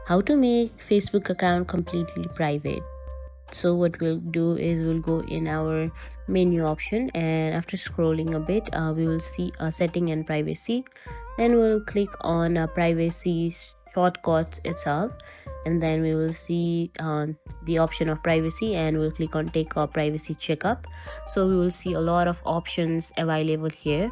how to make Facebook account completely private. So what we'll do is we'll go in our menu option, and after scrolling a bit we will see setting and privacy. Then we'll click on privacy shortcuts itself, and then we will see the option of privacy, and we'll click on take a privacy checkup. So we will see a lot of options available here.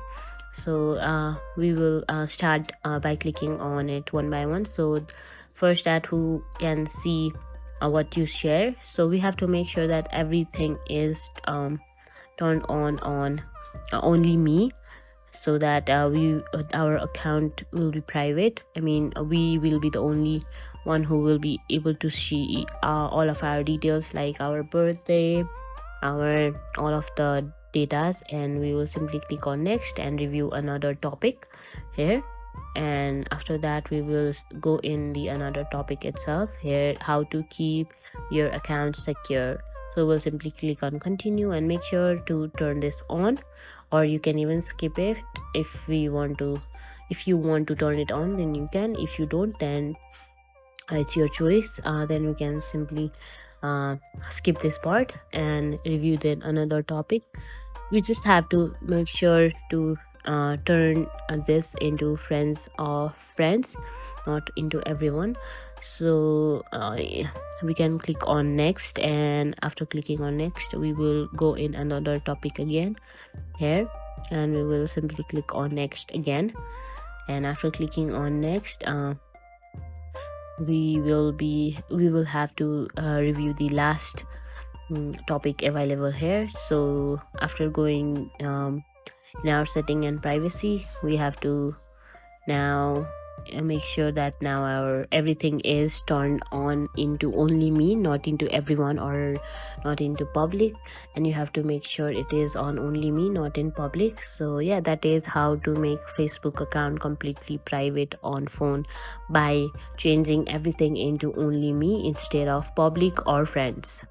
So we will start by clicking on it one by one. So first, that who can see what you share. So we have to make sure that everything is turned on only me, so that our account will be private. I mean, we will be the only one who will be able to see all of our details, like our birthday, our all of the datas. And we will simply click on next and review another topic here. And after that we will go in the another topic itself here, how to keep your account secure. So we'll simply click on continue and make sure to turn this on, or you can even skip it if you want to turn it on, then you can. If you don't, then it's your choice. Then we can simply skip this part and review then another topic. We just have to make sure to turn this into friends of friends, not into everyone. So we can click on next, and after clicking on next we will go in another topic again here, and we will simply click on next again. And after clicking on next we will have to review the last topic available here. So after going in our setting and privacy, we have to now make sure that now our everything is turned on into only me, not into everyone or not into public. And you have to make sure it is on only me, not in public. So yeah, that is how to make Facebook account completely private on phone, by changing everything into only me instead of public or friends.